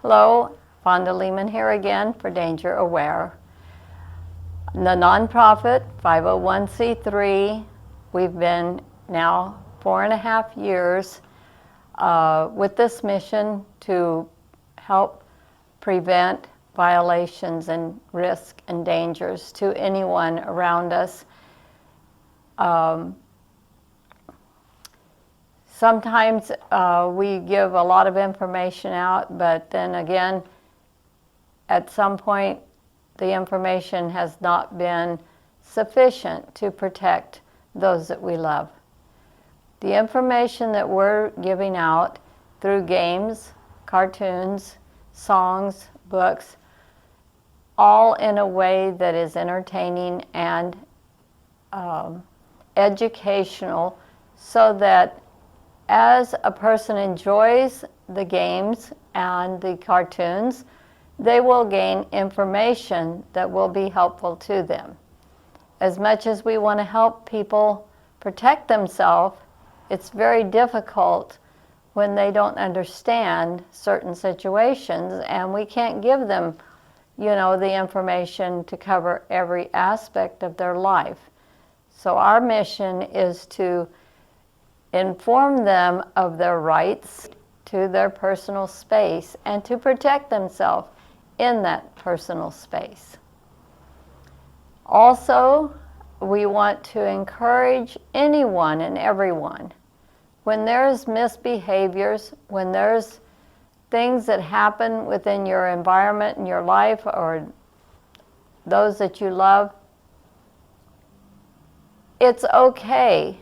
Hello, Fonda Lehman here again for Danger Aware. The nonprofit 501c3, we've been now 4.5 years with this mission to help prevent violations and risk and dangers to anyone around us. Sometimes we give a lot of information out, but then again, at some point, the information has not been sufficient to protect those that we love. The information that we're giving out through games, cartoons, songs, books, all in a way that is entertaining and educational, so that as a person enjoys the games and the cartoons, they will gain information that will be helpful to them. As much as we want to help people protect themselves, it's very difficult when they don't understand certain situations, and we can't give them, the information to cover every aspect of their life. So our mission is to inform them of their rights to their personal space and to protect themselves in that personal space. Also, we want to encourage anyone and everyone, when there's misbehaviors, when there's things that happen within your environment in your life or those that you love, it's okay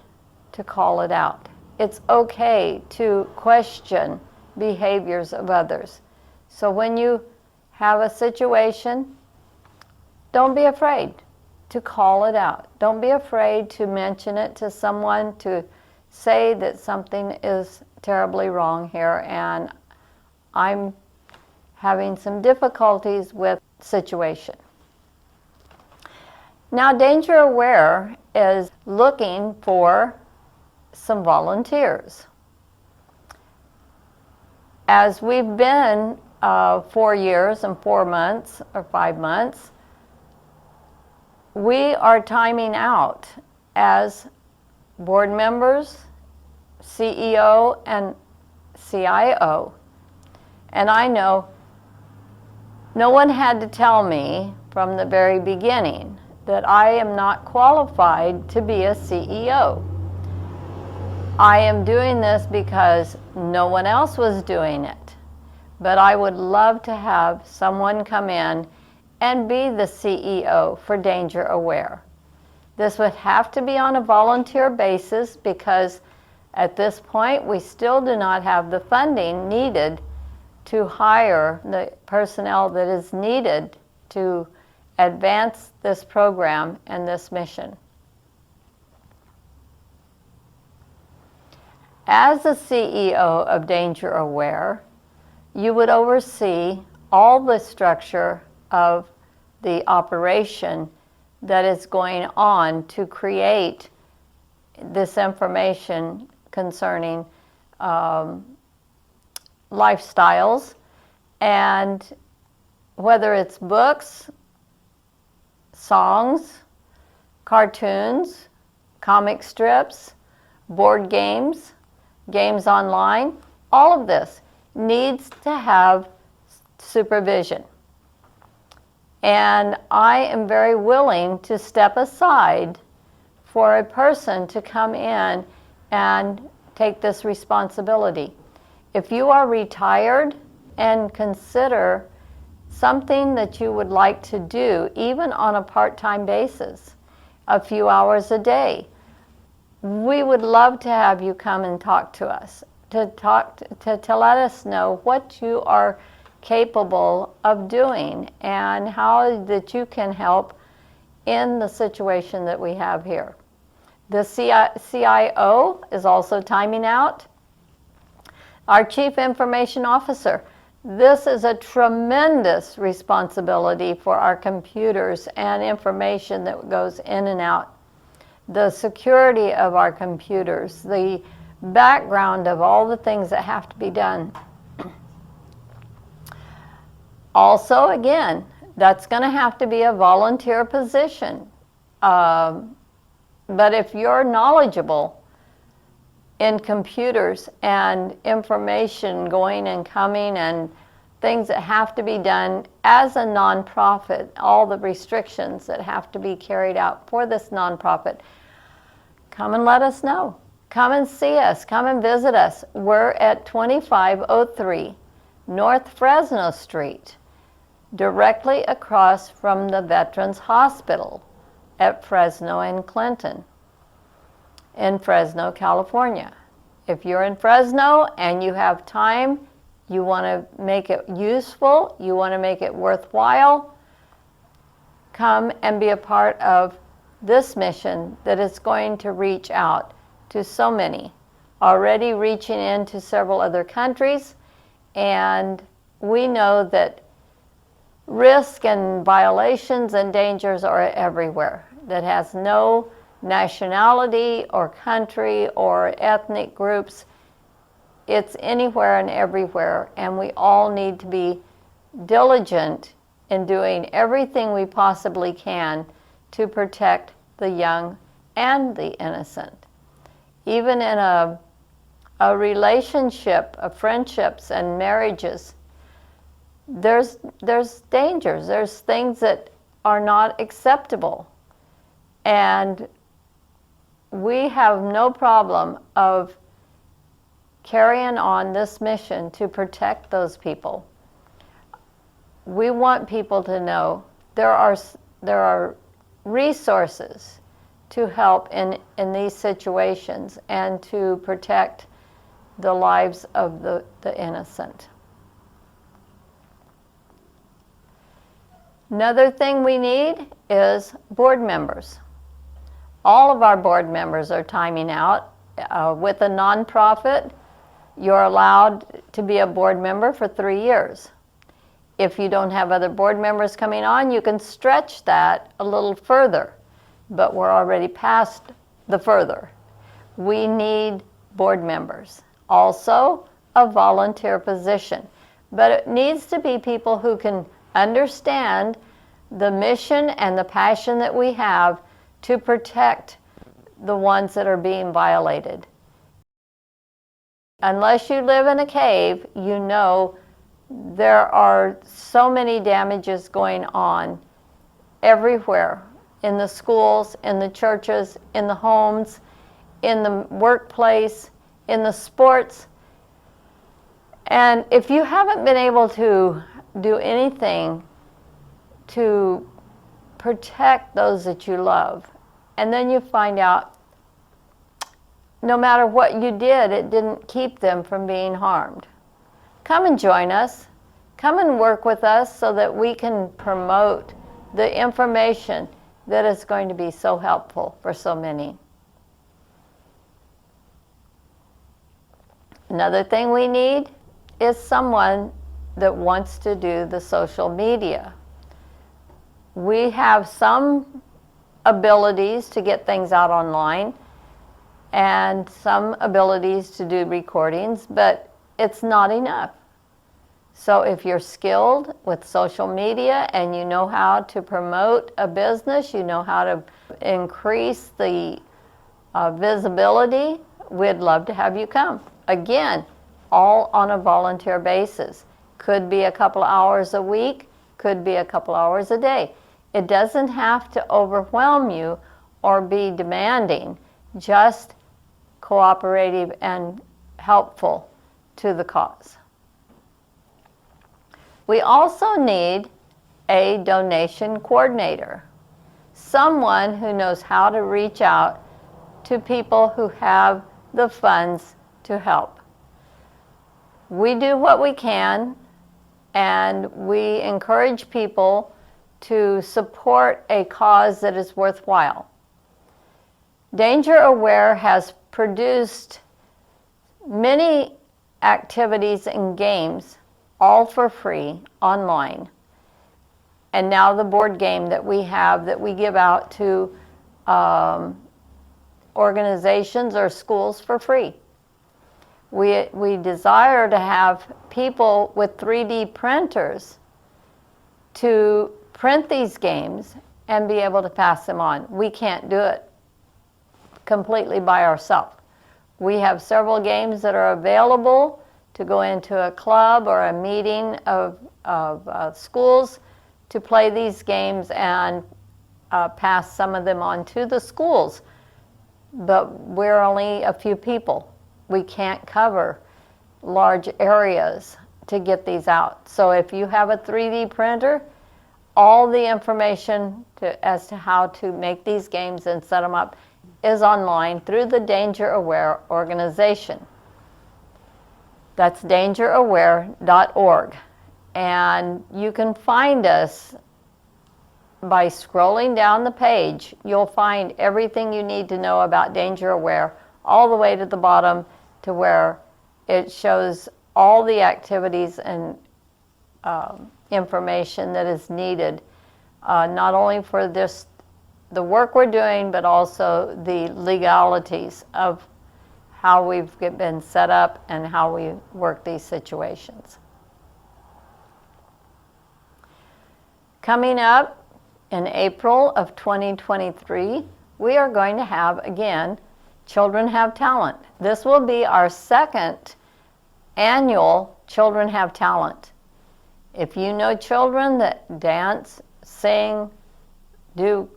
to call it out. It's okay to question behaviors of others. So when you have a situation, don't be afraid to call it out. Don't be afraid to mention it to someone, to say that something is terribly wrong here and I'm having some difficulties with the situation. Now, Danger Aware is looking for some volunteers. As we've been 4 years and 4 months or 5 months, we are timing out as board members, CEO and CIO. And I know no one had to tell me from the very beginning that I am not qualified to be a CEO. I am doing this because no one else was doing it. But I would love to have someone come in and be the CEO for Danger Aware. This would have to be on a volunteer basis because at this point we still do not have the funding needed to hire the personnel that is needed to advance this program and this mission. As the CEO of Danger Aware, you would oversee all the structure of the operation that is going on to create this information concerning lifestyles, and whether it's books, songs, cartoons, comic strips, board games, games online, all of this needs to have supervision. And I am very willing to step aside for a person to come in and take this responsibility. If you are retired and consider something that you would like to do, even on a part-time basis, a few hours a day, we would love to have you come and talk to us, to let us know what you are capable of doing and how that you can help in the situation that we have here. The CIO is also timing out. Our Chief Information Officer. This is a tremendous responsibility for our computers and information that goes in and out. The security of our computers, the background of all the things that have to be done. Also, again, that's going to have to be a volunteer position. But if you're knowledgeable in computers and information going and coming and things that have to be done as a nonprofit, all the restrictions that have to be carried out for this nonprofit, come and let us know. Come and see us. Come and visit us. We're at 2503 North Fresno Street, directly across from the Veterans Hospital at Fresno and Clinton in Fresno, California. If you're in Fresno and you have time, you want to make it useful, you want to make it worthwhile, come and be a part of this mission that is going to reach out to so many, already reaching into several other countries, and we know that risk and violations and dangers are everywhere. That has no nationality or country or ethnic groups. It's anywhere and everywhere, and we all need to be diligent in doing everything we possibly can to protect the young and the innocent. Even in a relationship, of friendships and marriages, there's dangers, there's things that are not acceptable. And we have no problem of carrying on this mission to protect those people. We want people to know there are resources to help in these situations and to protect the lives of the innocent. Another thing we need is board members. All of our board members are timing out. With a nonprofit, you're allowed to be a board member for 3 years. If you don't have other board members coming on, you can stretch that a little further, but we're already past the further. We need board members. Also, a volunteer position, but it needs to be people who can understand the mission and the passion that we have to protect the ones that are being violated. Unless you live in a cave, you know there are so many damages going on everywhere, in the schools, in the churches, in the homes, in the workplace, in the sports. And if you haven't been able to do anything to protect those that you love, and then you find out no matter what you did, it didn't keep them from being harmed. Come and join us. Come and work with us so that we can promote the information that is going to be so helpful for so many. Another thing we need is someone that wants to do the social media. We have some abilities to get things out online and some abilities to do recordings, but it's not enough. So if you're skilled with social media and you know how to promote a business, you know how to increase the visibility, we'd love to have you come. Again, all on a volunteer basis. Could be a couple hours a week, could be a couple hours a day. It doesn't have to overwhelm you or be demanding, just cooperative and helpful to the cause. We also need a donation coordinator, someone who knows how to reach out to people who have the funds to help. We do what we can, and we encourage people to support a cause that is worthwhile. Danger Aware has produced many activities and games, all for free, online. And now the board game that we have that we give out to organizations or schools for free. We desire to have people with 3D printers to print these games and be able to pass them on. We can't do it completely by ourselves. We have several games that are available to go into a club or a meeting of schools to play these games and pass some of them on to the schools. But we're only a few people. We can't cover large areas to get these out. So if you have a 3D printer, all the information as to how to make these games and set them up is online through the Danger Aware organization. That's dangeraware.org. And you can find us by scrolling down the page. You'll find everything you need to know about Danger Aware, all the way to the bottom to where it shows all the activities and information that is needed, not only for the work we're doing, but also the legalities of how we've been set up and how we work these situations. Coming up in April of 2023, we are going to have, again, Children Have Talent. This will be our second annual Children Have Talent. If you know children that dance, sing, do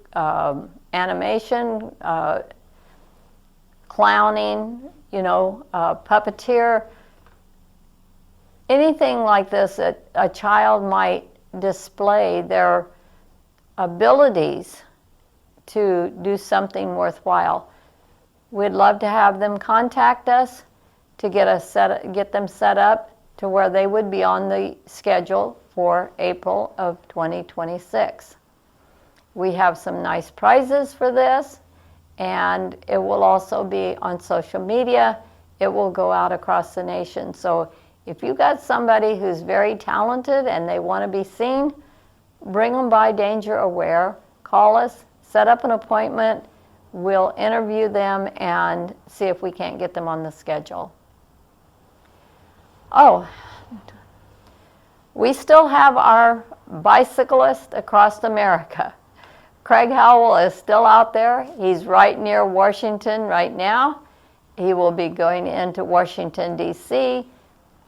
animation, clowning, puppeteer, anything like this, that a child might display their abilities to do something worthwhile. We'd love to have them contact us to get them set up to where they would be on the schedule for April of 2026. We have some nice prizes for this, and it will also be on social media. It will go out across the nation. So if you got somebody who's very talented and they want to be seen, bring them by Danger Aware, call us, set up an appointment. We'll interview them and see if we can't get them on the schedule. Oh, we still have our bicyclist across America. Craig Howell is still out there. He's right near Washington right now. He will be going into Washington, D.C.,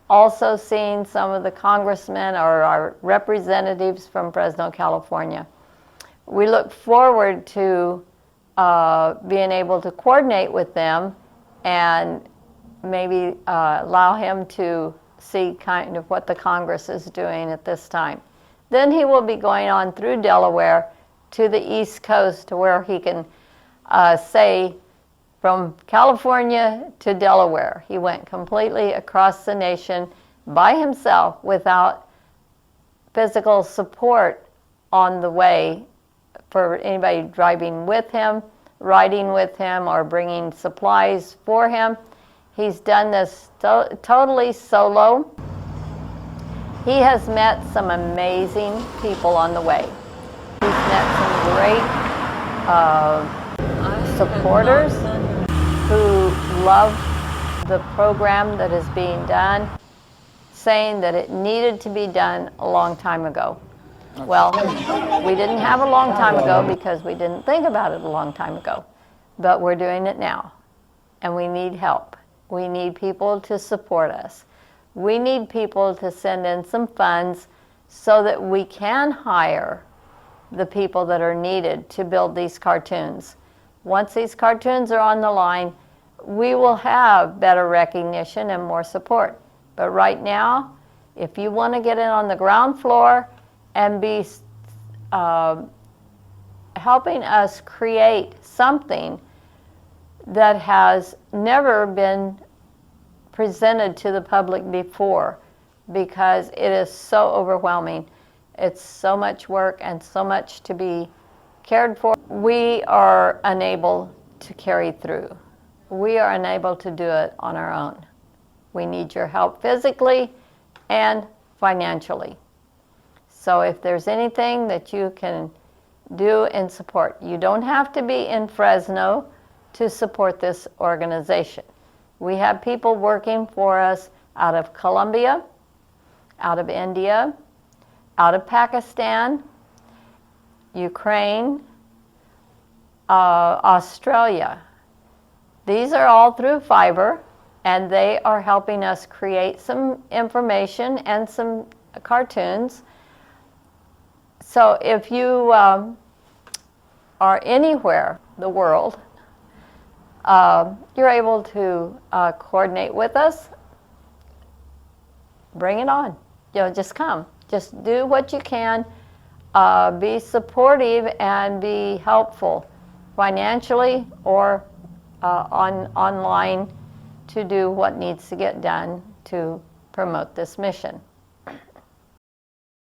also seeing some of the congressmen or our representatives from Fresno, California. We look forward to being able to coordinate with them and maybe allow him to see kind of what the Congress is doing at this time. Then he will be going on through Delaware to the East Coast to where he can say from California to Delaware. He went completely across the nation by himself without physical support on the way for anybody driving with him, riding with him, or bringing supplies for him. He's done this totally solo. He has met some amazing people on the way. He's met some great supporters who love the program that is being done, saying that it needed to be done a long time ago. Well, we didn't have a long time ago because we didn't think about it a long time ago, but we're doing it now, and we need help. We need people to support us. We need people to send in some funds so that we can hire the people that are needed to build these cartoons. Once these cartoons are on the line, we will have better recognition and more support. But right now, if you want to get in on the ground floor and be helping us create something that has never been presented to the public before, because it is so overwhelming. It's so much work and so much to be cared for. We are unable to carry through. We are unable to do it on our own. We need your help physically and financially. So if there's anything that you can do in support, you don't have to be in Fresno to support this organization. We have people working for us out of Colombia, out of India, out of Pakistan, Ukraine, Australia. These are all through fiber, and they are helping us create some information and some cartoons. So if you are anywhere in the world, you're able to coordinate with us. Bring it on. Just come. Just do what you can. Be supportive and be helpful financially or online to do what needs to get done to promote this mission.